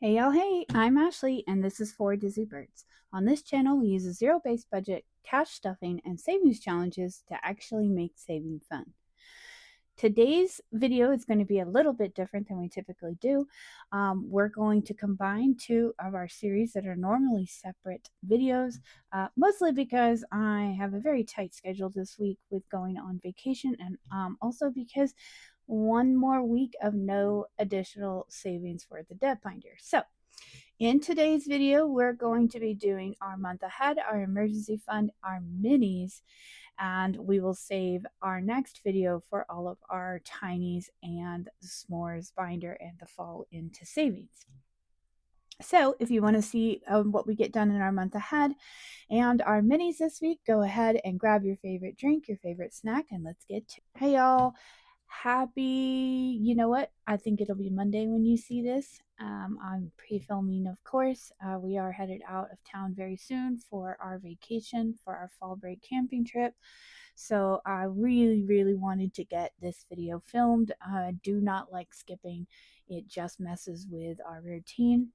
Hey y'all, hey, I'm Ashley and this is for Dizzy Birds. On this channel, we use a zero-based budget, cash stuffing, and savings challenges to actually make saving fun. Today's video is going to be a little bit different than we typically do. We're going to combine two of our series that are normally separate videos, mostly because I have a very tight schedule this week with going on vacation, and also because one more week of no additional savings for the debt binder. So in today's video, we're going to be doing our month ahead, our emergency fund, our minis, and we will save our next video for all of our tinies and the s'mores binder and the fall into savings. So if you want to see what we get done in our month ahead and our minis this week, go ahead and grab your favorite drink, your favorite snack, and let's get to it. Hey y'all, happy, you know what? I think it'll be Monday when you see this. I'm pre-filming, of course. We are headed out of town very soon for our vacation, for our fall break camping trip. So I really wanted to get this video filmed. I do not like skipping. It just messes with our routine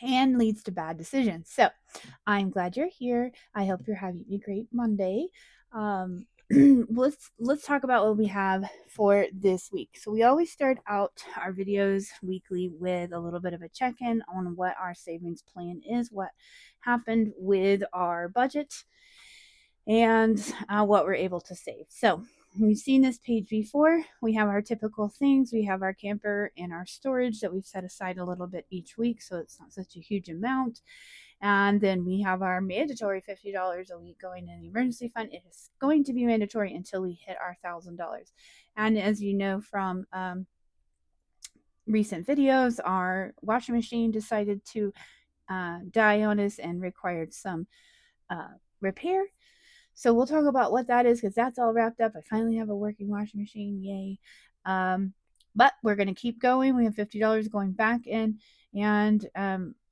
and leads to bad decisions. So I'm glad you're here. I hope you're having a great Monday. Let's talk about what we have for this week. So we always start out our videos weekly with a little bit of a check-in on what our savings plan is, what happened with our budget, and what we're able to save. So you've seen this page before. We have our typical things. We have our camper and our storage that we've set aside a little bit each week, so it's not such a huge amount. And then we have our mandatory $50 a week going in the emergency fund. It is going to be mandatory until we hit our $1,000. And as you know from recent videos, our washing machine decided to die on us and required some repair. So we'll talk about what that is because that's all wrapped up. I finally have a working washing machine. Yay. But we're going to keep going. We have $50 going back in, and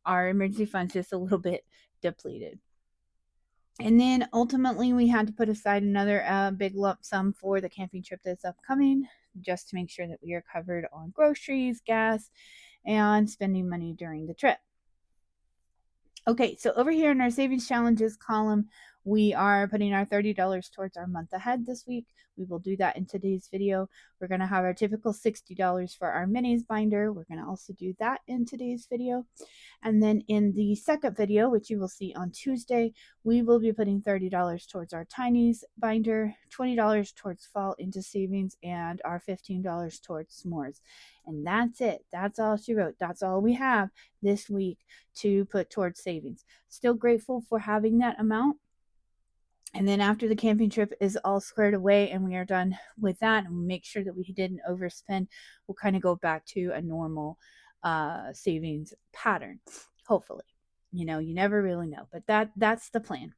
our emergency fund's just a little bit depleted. And then ultimately, we had to put aside another big lump sum for the camping trip that's upcoming, just to make sure that we are covered on groceries, gas, and spending money during the trip. Okay, so over here in our savings challenges column, we are putting our $30 towards our month ahead this week. We will do that in today's video. We're going to have our typical $60 for our minis binder. We're going to also do that in today's video. And then in the second video, which you will see on Tuesday, we will be putting $30 towards our tinies binder, $20 towards fall into savings, and our $15 towards s'mores. And that's it. That's all she wrote. That's all we have this week to put towards savings. Still grateful for having that amount. And then after the camping trip is all squared away and we are done with that and make sure that we didn't overspend, we'll kind of go back to a normal savings pattern, hopefully. You know, you never really know, but that's the plan.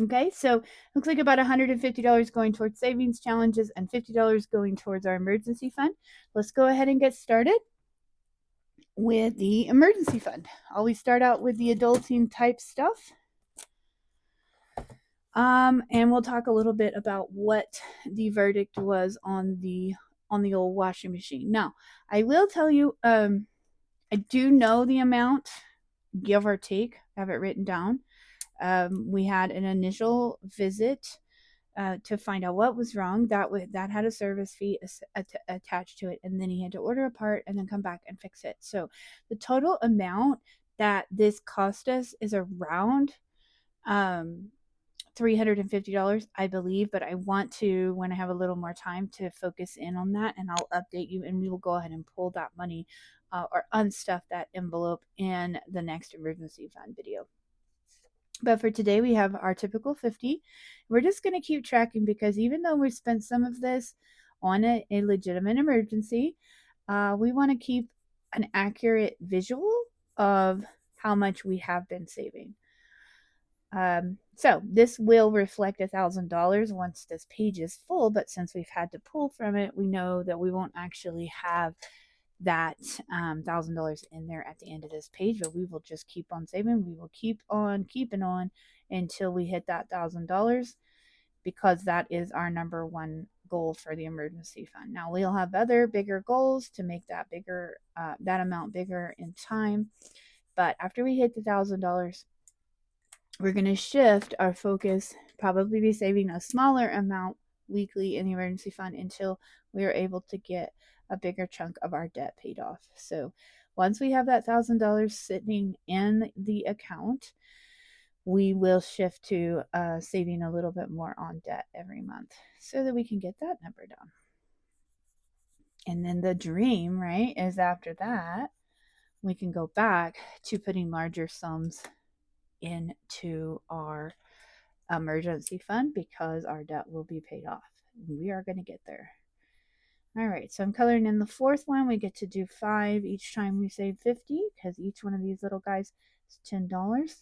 Okay, so looks like about $150 going towards savings challenges and $50 going towards our emergency fund. Let's go ahead and get started with the emergency fund. Always start out with the adulting type stuff. And we'll talk a little bit about what the verdict was on the old washing machine. Now, I will tell you, I do know the amount, give or take. I have it written down. We had an initial visit to find out what was wrong. That had a service fee attached to it, and then he had to order a part and then come back and fix it. So the total amount that this cost us is around $350, I believe, but I want to, when I have a little more time, to focus in on that, and I'll update you, and we will go ahead and pull that money or unstuff that envelope in the next emergency fund video. But for today, we have our typical 50. We're just going to keep tracking because even though we've spent some of this on a legitimate emergency, we want to keep an accurate visual of how much we have been saving. So this will reflect $1,000 once this page is full, but since we've had to pull from it, we know that we won't actually have that $1,000 in there at the end of this page, but we will just keep on saving. We will keep on keeping on until we hit that $1,000 because that is our number one goal for the emergency fund. Now we'll have other bigger goals to make that bigger, that amount bigger in time. But after we hit the $1,000, we're going to shift our focus, probably be saving a smaller amount weekly in the emergency fund until we are able to get a bigger chunk of our debt paid off. So once we have that $1,000 sitting in the account, we will shift to saving a little bit more on debt every month so that we can get that number down. And then the dream, right, is after that, we can go back to putting larger sums into our emergency fund because our debt will be paid off. We are going to get there. All right, so I'm coloring in the fourth one. We get to do 5 each time we save 50 because each one of these little guys is $10.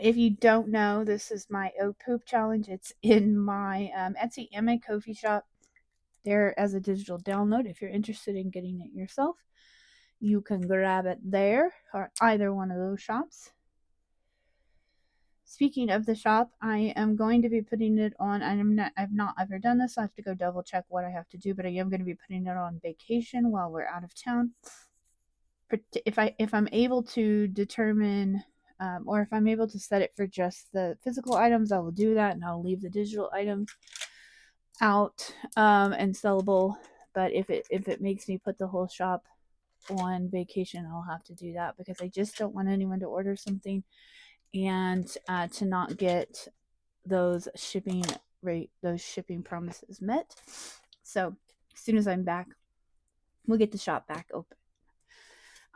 If you don't know, this is my oat poop challenge. It's in my Etsy and my Ko-fi shop there as a digital download. If you're interested in getting it yourself, you can grab it there or either one of those shops. Speaking of the shop, I am going to be putting it on. I've not ever done this. So I have to go double check what I have to do, but I am going to be putting it on vacation while we're out of town. If I'm able to determine or if I'm able to set it for just the physical items, I will do that, and I'll leave the digital items out and sellable. But if it makes me put the whole shop on vacation, I'll have to do that because I just don't want anyone to order something and to not get those shipping promises met. So as soon as I'm back, we'll get the shop back open.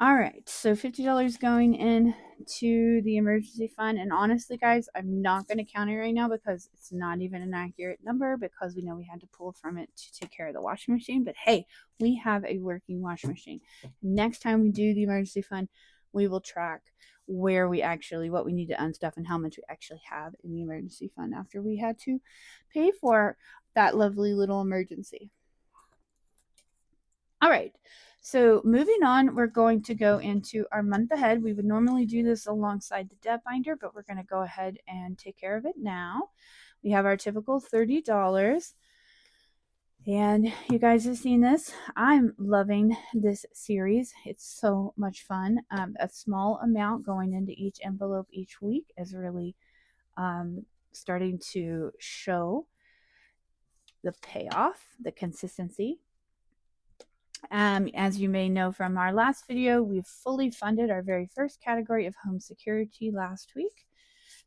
All right, so $50 going into the emergency fund. And honestly, guys, I'm not going to count it right now because it's not even an accurate number because we know we had to pull from it to take care of the washing machine. But hey, we have a working washing machine. Next time we do the emergency fund, we will track what we need to unstuff and how much we actually have in the emergency fund after we had to pay for that lovely little emergency. All right. So moving on, we're going to go into our month ahead. We would normally do this alongside the debt binder, but we're going to go ahead and take care of it now. We have our typical $30. And you guys have seen this. I'm loving this series. It's so much fun. A small amount going into each envelope each week is really starting to show the payoff, the consistency. As you may know from our last video, we've fully funded our very first category of home security last week.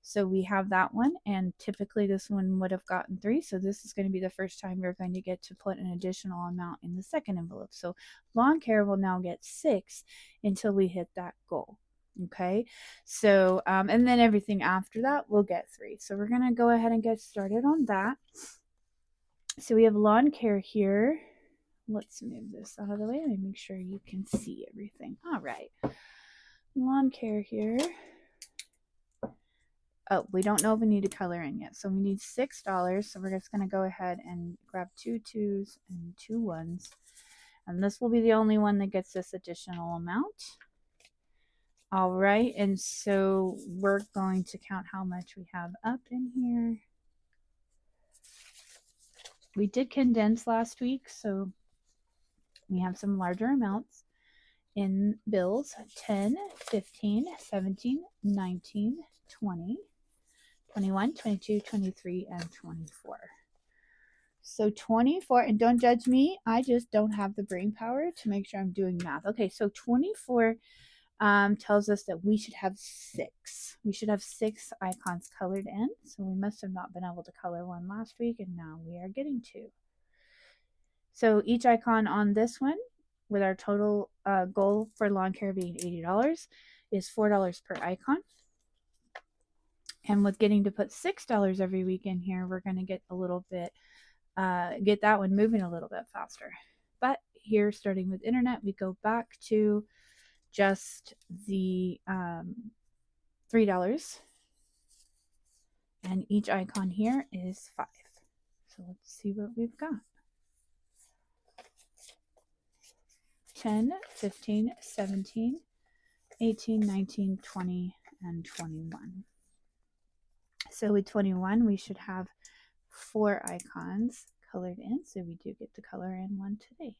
So we have that one, and typically this one would have gotten 3. So this is going to be the first time we're going to get to put an additional amount in the second envelope. So lawn care will now get 6 until we hit that goal. Okay, so and then everything after that will get 3. So we're going to go ahead and get started on that. So we have lawn care here. Let's move this out of the way and make sure you can see everything. All right, lawn care here. Oh, we don't know if we need to color in yet. So we need $6. So we're just going to go ahead and grab 2 2s and 2 1s. And this will be the only one that gets this additional amount. All right. And so we're going to count how much we have up in here. We did condense last week, so we have some larger amounts in bills. 10, 15, 17, 19, 20. 21, 22, 23, and 24. So 24, and don't judge me, I just don't have the brain power to make sure I'm doing math. Okay, so 24 tells us that we should have 6. We should have 6 icons colored in. So we must have not been able to color one last week, and now we are getting 2. So each icon on this one, with our total goal for lawn care being $80, is $4 per icon. And with getting to put $6 every week in here, we're going to get a little bit, get that one moving a little bit faster. But here, starting with internet, we go back to just the $3. And each icon here is 5. So let's see what we've got. 10, 15, 17, 18, 19, 20, and 21. So with 21, we should have 4 icons colored in, so we do get to color in one today.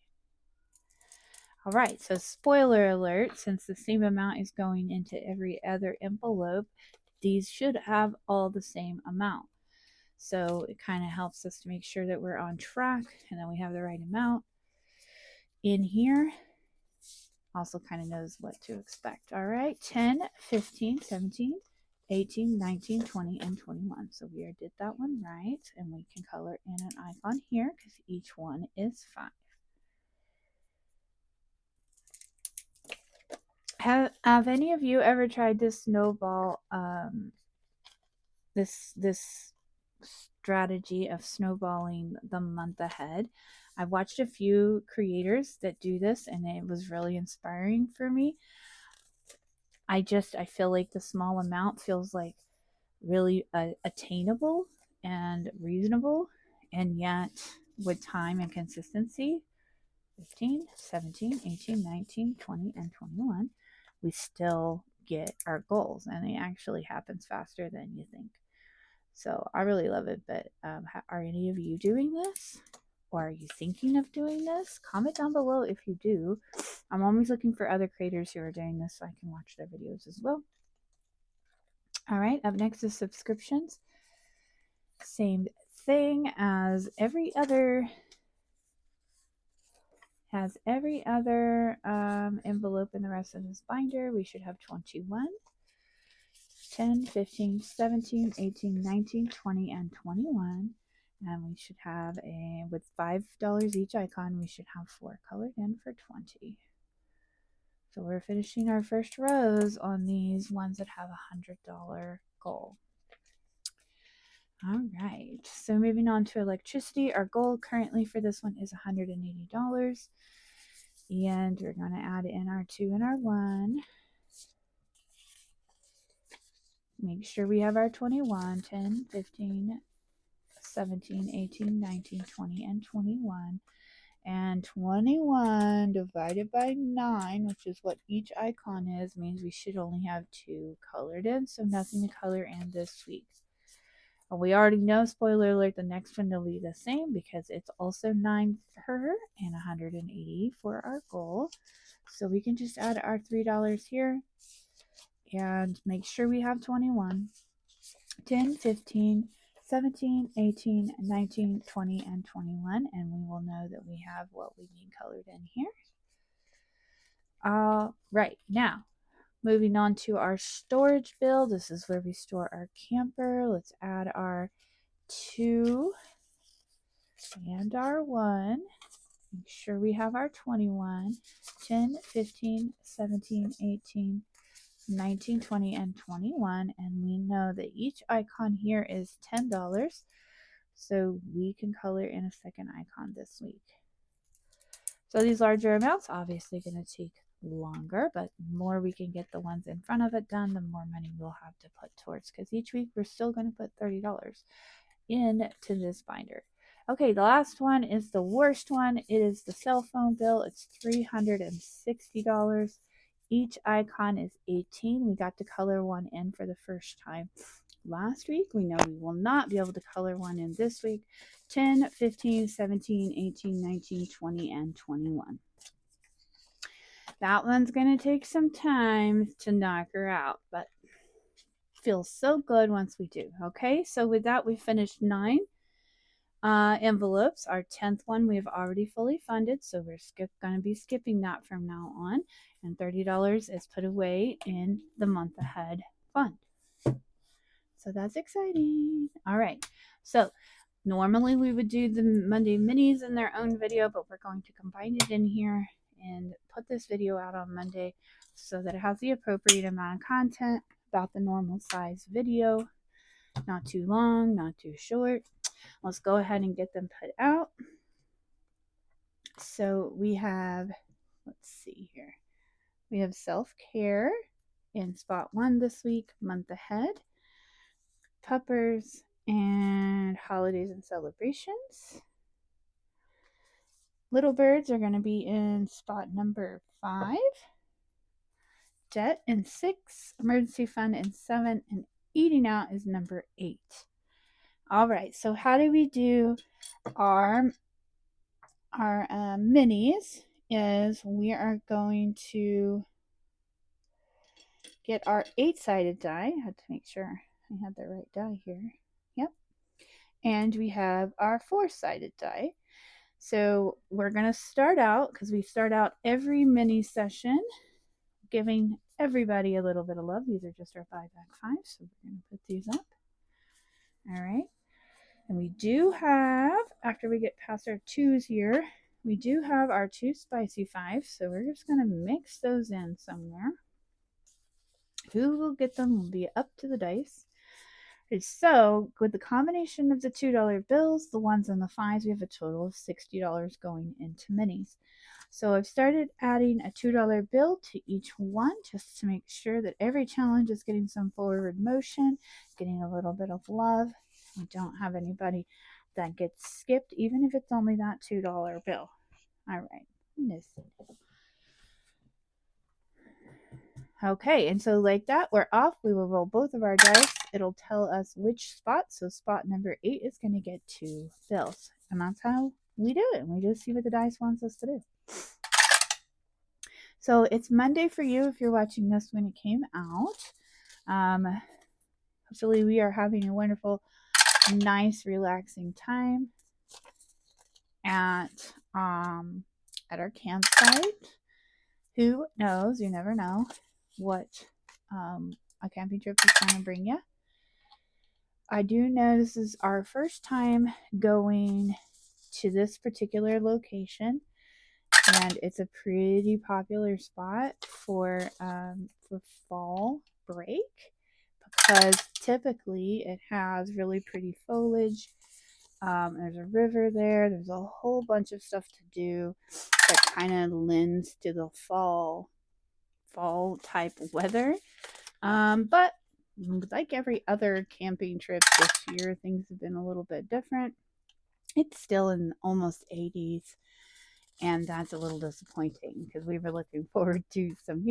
All right, so spoiler alert, since the same amount is going into every other envelope, these should have all the same amount. So it kind of helps us to make sure that we're on track and that we have the right amount in here. Also kind of knows what to expect. All right, 10, 15, 17, 18, 19, 20, and 21. So we did that one right, and we can color in an icon here because each one is 5. Have any of you ever tried this snowball, this strategy of snowballing the month ahead? I've watched a few creators that do this, and it was really inspiring for me. I feel like the small amount feels like really attainable and reasonable, and yet with time and consistency, 15, 17, 18, 19, 20, and 21, we still get our goals, and it actually happens faster than you think. So I really love it. But are any of you doing this, or are you thinking of doing this? Comment down below if you do. I'm always looking for other creators who are doing this so I can watch their videos as well. All right, up next is subscriptions. Same thing as every other envelope in the rest of this binder. We should have 21, 10, 15, 17, 18, 19, 20, and 21. And we should have with $5 each icon, we should have 4 colored in for 20. So we're finishing our first rows on these ones that have a $100 goal. All right, so moving on to electricity. Our goal currently for this one is $180. And we're going to add in our 2 and our 1. Make sure we have our 21, 10, 15, 17, 18, 19, 20, and 21. And 21 divided by 9, which is what each icon is, means we should only have 2 colored in, so nothing to color in this week. And we already know, spoiler alert, the next one will be the same because it's also 9 for her and 180 for our goal. So we can just add our $3 here and make sure we have 21, 10, 15, 17, 18, 19, 20, and 21, and we will know that we have what we need colored in here. All right, now moving on to our storage bill. This is where we store our camper. Let's add our 2 and our 1. Make sure we have our 21, 10, 15, 17, 18, 19, 20, and 21, and we know that each icon here is $10, so we can color in a second icon this week. So these larger amounts obviously going to take longer, but the more we can get the ones in front of it done, the more money we'll have to put towards, because each week we're still going to put $30 into this binder. Okay, the last one is the worst one. It is the cell phone bill. It's $360. Each icon is 18. We got to color one in for the first time last week. We know we will not be able to color one in this week. 10, 15, 17, 18, 19, 20, and 21. That one's going to take some time to knock her out, but feels so good once we do. Okay, so with that, we finished 9 envelopes. Our 10th one we've already fully funded, so we're going to be skipping that from now on, and $30 is put away in the month ahead fund. So that's exciting. All right, so normally we would do the Monday minis in their own video, but we're going to combine it in here and put this video out on Monday so that it has the appropriate amount of content, about the normal size video, not too long, not too short. Let's go ahead and get them put out. So we have, let's see here, we have self-care in spot 1 this week, month ahead, puppers, and holidays and celebrations. Little birds are going to be in spot number 5, debt in 6, emergency fund in 7, and eating out is number 8. All right, so how do we do our minis is we are going to get our 8-sided die. I had to make sure I had the right die here. Yep. And we have our 4-sided die. So we're going to start out, because we start out every mini session giving everybody a little bit of love. These are just our buyback 5s, so we're going to put these up. All right. And we do have, after we get past our 2s here, we do have our 2 spicy 5s, so we're just going to mix those in somewhere. Who will get them will be up to the dice. So, with the combination of the $2 bills, the 1s and the 5s, we have a total of $60 going into minis. So I've started adding a $2 bill to each one just to make sure that every challenge is getting some forward motion, getting a little bit of love. We don't have anybody that gets skipped, even if it's only that $2 bill. All right. Okay, and so like that, we're off. We will roll both of our dice. It'll tell us which spot. So spot number 8 is going to get 2 bills. And that's how we do it. We just see what the dice wants us to do. So it's Monday for you if you're watching this when it came out. Hopefully we are having a wonderful, nice, relaxing time at our campsite. Who knows? You never know what a camping trip is going to bring you. I do know this is our first time going to this particular location, and it's a pretty popular spot for fall break, because typically it has really pretty foliage. There's a river there. There's a whole bunch of stuff to do that kind of lends to the fall type weather. But like every other camping trip this year, things have been a little bit different. It's still in almost 80s, and that's a little disappointing because we were looking forward to some,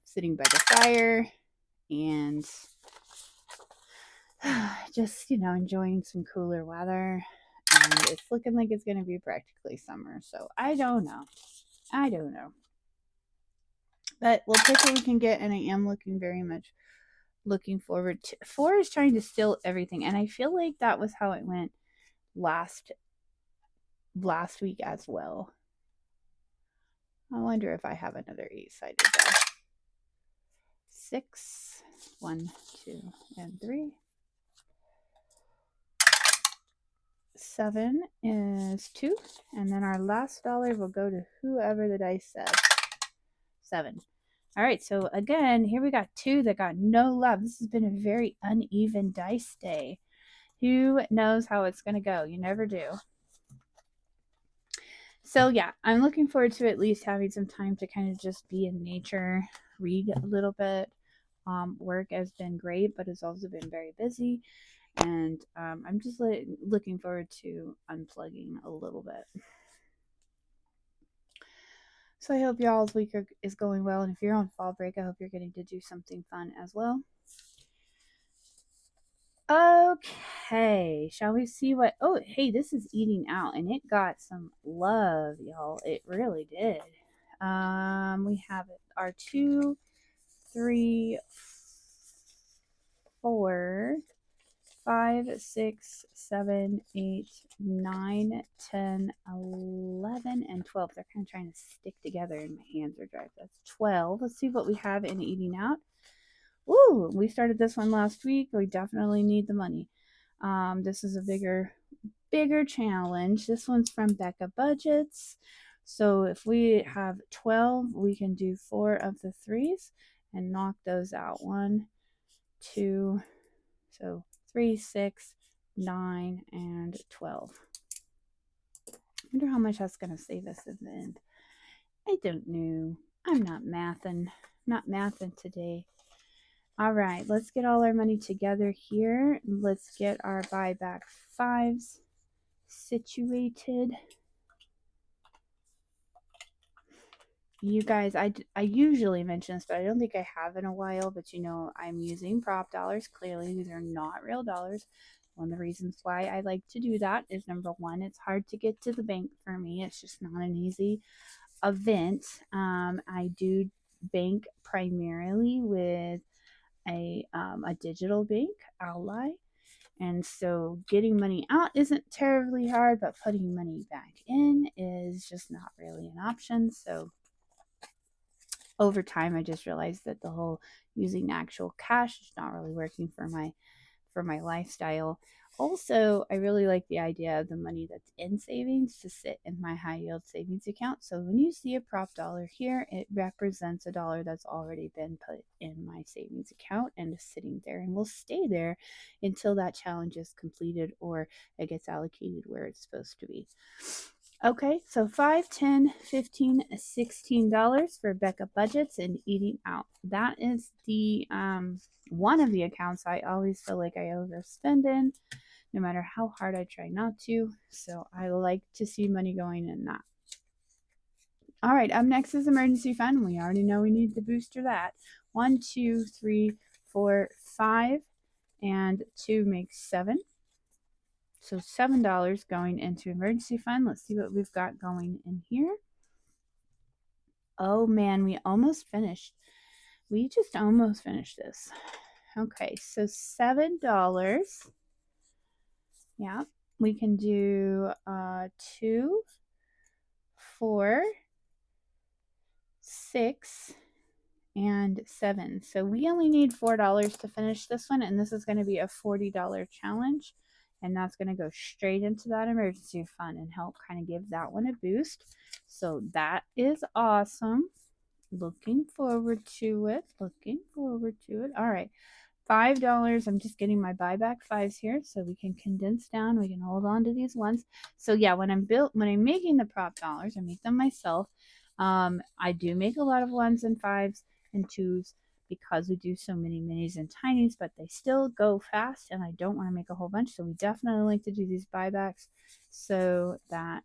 sitting by the fire and just, enjoying some cooler weather. And it's looking like it's going to be practically summer. So I don't know. But we'll take what we can get, and I am very much looking forward to. 4 is trying to steal everything, and I feel like that was how it went last week as well. I wonder if I have another 8-sided die. 6, 1, 2, and 3. 7 is 2, and then our last dollar will go to whoever the dice says. 7. All right, so again, here we got 2 that got no love. This has been a very uneven dice day. Who knows how it's going to go? You never do. So yeah, I'm looking forward to at least having some time to kind of just be in nature, read a little bit. Work has been great, but it's also been very busy. And I'm just looking forward to unplugging a little bit. So I hope y'all's week is going well. And if you're on fall break, I hope you're getting to do something fun as well. Okay, shall we see what... Oh, hey, this is Eating Out, and it got some love, y'all. It really did. We have our 2, 3, 4, 5, 6, 7, 8, 9, 10, 11, and 12. They're kind of trying to stick together, and my hands are dry. That's 12. Let's see what we have in Eating Out. Ooh, we started this one last week. We definitely need the money. This is a bigger challenge. This one's from Becca Budgets. So if we have 12, we can do 4 of the 3s and knock those out. 1, 2, so 3, 6, 9, and 12. I wonder how much that's going to save us in the end. I don't know. I'm not mathing today. All right, let's get all our money together here. Let's get our buyback 5s situated. You guys, I usually mention this, but I don't think I have in a while. But I'm using prop dollars. Clearly, these are not real dollars. One of the reasons why I like to do that is, number one, it's hard to get to the bank for me. It's just not an easy event. I do bank primarily with a digital bank, Ally. And so getting money out isn't terribly hard, but putting money back in is just not really an option. So over time, I just realized that the whole using actual cash is not really working for my lifestyle. Also, I really like the idea of the money that's in savings to sit in my high yield savings account. So when you see a prop dollar here, it represents a dollar that's already been put in my savings account and is sitting there and will stay there until that challenge is completed or it gets allocated where it's supposed to be. Okay, so $5, $10, $15, $16 for Becca budgets and eating out. That is the one of the accounts I always feel like I overspend in, no matter how hard I try not to. So I like to see money going in that. All right, up next is emergency fund. We already know we need to booster that. 1, 2, 3, 4, 5, and 2 makes 7. So $7 going into emergency fund. Let's see what we've got going in here. Oh man, we almost finished. We just almost finished this. Okay, so $7. Yeah, we can do 2, 4, 6, and 7. So we only need $4 to finish this one, and this is going to be a $40 challenge. And that's going to go straight into that emergency fund and help kind of give that one a boost. So that is awesome. Looking forward to it. Looking forward to it. All right. $5. I'm just getting my buyback fives here so we can condense down. We can hold on to these ones. So yeah, when I'm making the prop dollars, I make them myself. I do make a lot of ones and fives and twos because we do so many minis and tinies, but they still go fast and I don't want to make a whole bunch. So we definitely like to do these buybacks so that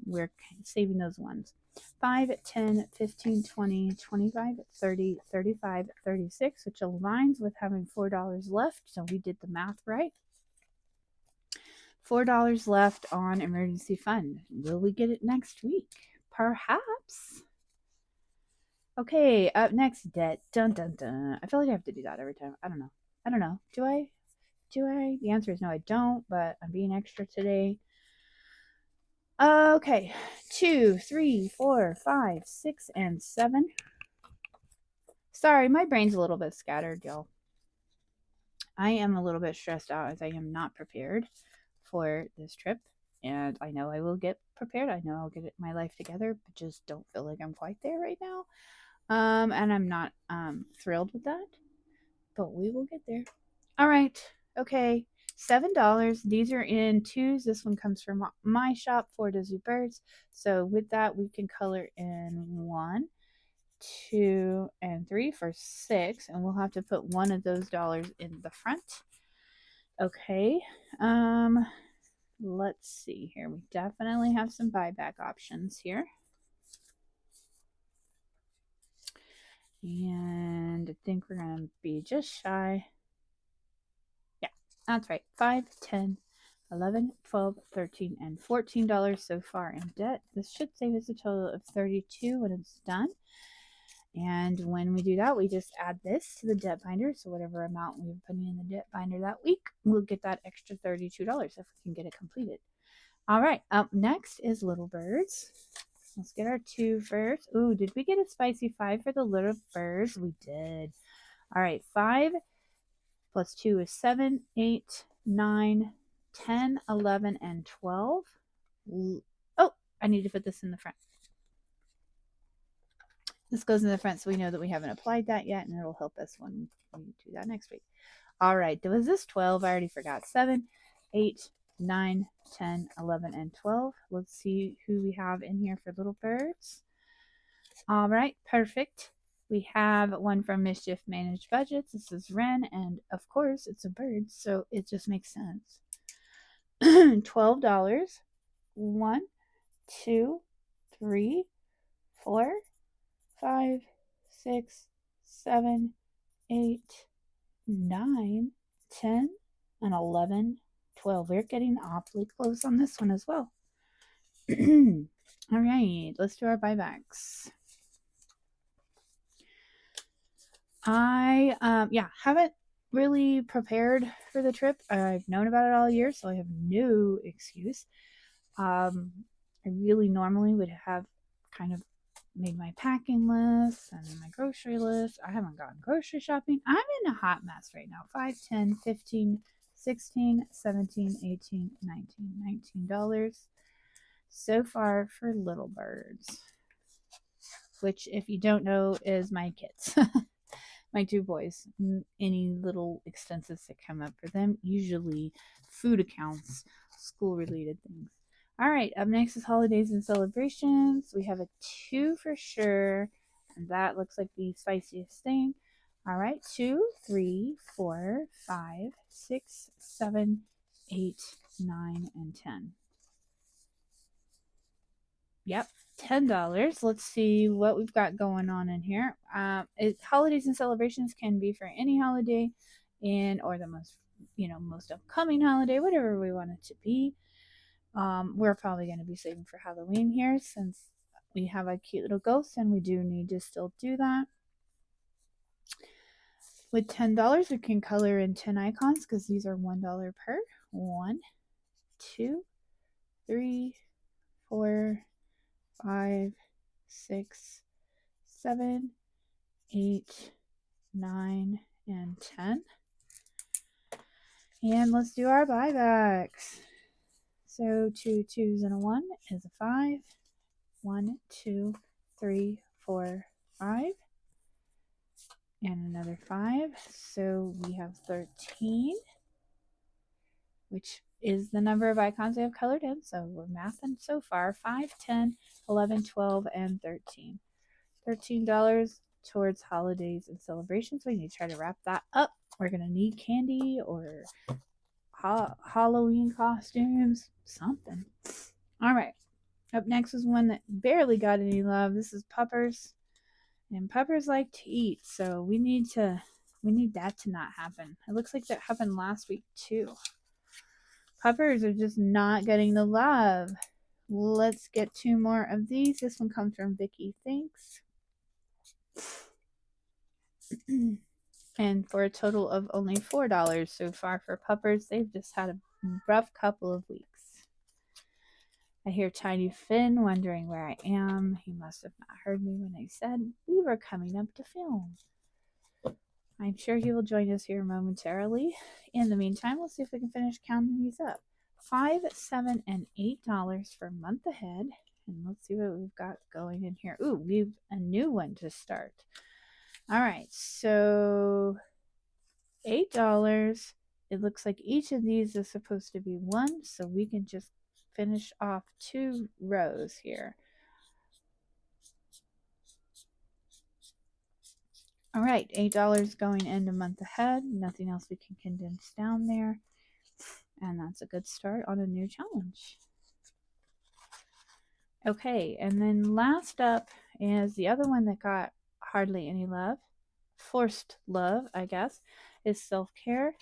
we're saving those ones. 5, 10, 15, 20, 25, 30, 35, 36, which aligns with having $4 left. So we did the math right. $4 left on emergency fund. Will we get it next week? Perhaps. Okay, up next, debt. Dun dun dun. I feel like I have to do that every time. I don't know. Do I? The answer is no, I don't, but I'm being extra today. Okay, 2, 3, 4, 5, 6, and 7. Sorry, my brain's a little bit scattered, y'all. I am a little bit stressed out as I am not prepared for this trip. And I know I will get prepared. I know I'll get my life together, but just don't feel like I'm quite there right now. And I'm not thrilled with that. But we will get there. All right. Okay. $7. These are in twos. This one comes from my shop, 4 Disney Birds. So with that, we can color in 1, 2, and 3 for 6, and we'll have to put one of those dollars in the front. Okay. Let's see here. We definitely have some buyback options here. And I think we're going to be just shy. Yeah, that's right. 5, 10, 11, 12, 13, and $14 so far in debt. This should save us a total of $32 when it's done. And when we do that, we just add this to the debt binder. So whatever amount we were putting in the debt binder that week, we'll get that extra $32 if we can get it completed. All right, up next is Little Birds. Let's get our 2 first. Ooh, did we get a spicy 5 for the Little Birds? We did. All right, 5 plus 2 is 7, 8, 9, 10, 11, and 12. Oh, I need to put this in the front. This goes in the front so we know that we haven't applied that yet, and it'll help us when we do that next week. All right, was this 12? I already forgot. 7, 8, 9, 10, 11, and 12. Let's see who we have in here for Little Birds. All right, perfect. We have one from Mischief Managed Budgets. This is Wren, and of course, it's a bird, so it just makes sense. $12. 1, 2, 3, 4, 5, 6, 7, 8, 9, 10, and 11, 12. We're getting awfully close on this one as well. All right, let's do our buybacks. I haven't really prepared for the trip. I've known about it all year, so I have no excuse. I really normally would have kind of made my packing list and my grocery list. I haven't gone grocery shopping. I'm in a hot mess right now. 5, 10, 15, 16, 17, 18, 19, $19 so far for Little Birds, which, if you don't know, is my kids. My 2 boys. Any little expenses that come up for them, usually food accounts, school related things. All right, up next is holidays and celebrations. We have a 2 for sure, and that looks like the spiciest thing. All right, 2, 3, 4, 5, 6, 7, 8, 9, and 10. Yep, $10. Let's see what we've got going on in here. Holidays and celebrations can be for any holiday, or the most upcoming holiday, whatever we want it to be. We're probably going to be saving for Halloween here since we have a cute little ghost, and we do need to still do that. With $10, we can color in 10 icons because these are $1 per. 1, 2, 3, 4, 5, 6, 7, 8, 9, and 10. And let's do our buybacks. So 2 2s and a 1 is a 5. 1, 2, 3, 4, 5. And another 5. So we have 13, which is the number of icons I have colored in. So we're mathing so far. 5, 10, 11, 12, and 13. $13 towards holidays and celebrations. We need to try to wrap that up. We're going to need candy or Halloween costumes, something. All right. Up next is one that barely got any love. This is Puppers. And Puppers like to eat, so we need that to not happen. It looks like that happened last week too. Puppers are just not getting the love. Let's get 2 more of these. This one comes from Vicky Thanks. And for a total of only $4 so far for Puppers. They've just had a rough couple of weeks. I hear Tiny Finn wondering where I am. He must have not heard me when I said we were coming up to film. I'm sure he will join us here momentarily. In the meantime, we'll see if we can finish counting these up. $5, $7, and $8 for month ahead. And let's see what we've got going in here. Ooh, we've a new one to start. All right, so $8. It looks like each of these is supposed to be 1, so we can just finish off 2 rows here. All right, $8 going into month ahead. Nothing else we can condense down there. And that's a good start on a new challenge. Okay, and then last up is the other one that got hardly any love. Forced love, I guess, is self-care.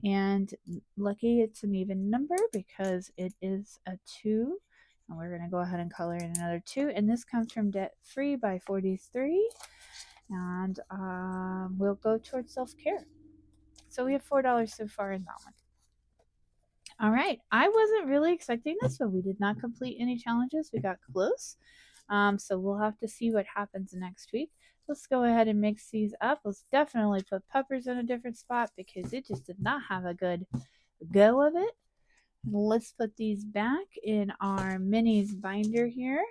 And lucky it's an even number because it is a 2. And we're going to go ahead and color in another 2. And this comes from Debt Free by 43. And we'll go towards self-care. So we have $4 so far in that one. All right. I wasn't really expecting this, but we did not complete any challenges. We got close. So we'll have to see what happens next week. Let's go ahead and mix these up. Let's definitely put Puppers in a different spot because it just did not have a good go of it. Let's put these back in our minis binder here.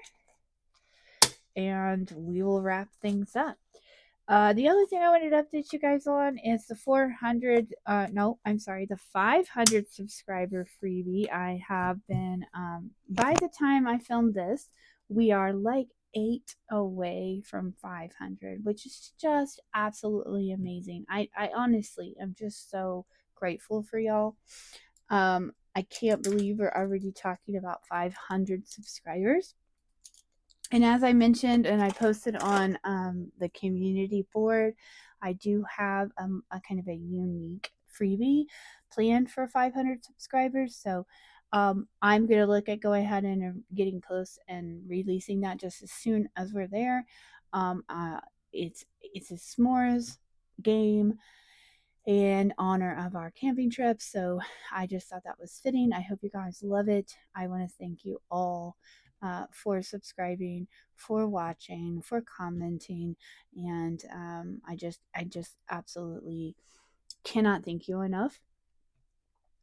And we will wrap things up. The other thing I wanted to update you guys on is the 500 subscriber freebie. I have been, by the time I filmed this, we are like 8 away from 500, which is just absolutely amazing. I honestly am just so grateful for y'all. I can't believe we're already talking about 500 subscribers. And as I mentioned, and I posted on the community board, I do have a kind of a unique freebie planned for 500 subscribers. So I'm gonna look at go ahead and getting close and releasing that just as soon as we're there. Um, uh, it's a s'mores game in honor of our camping trip. So I just thought that was fitting. I hope you guys love it. I want to thank you all for subscribing, for watching, for commenting, and I just absolutely cannot thank you enough.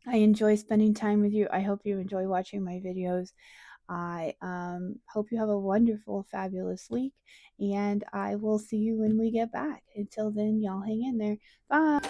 I enjoy spending time with you. I hope you enjoy watching my videos. I hope you have a wonderful, fabulous week, and I will see you when we get back. Until then, y'all hang in there. Bye.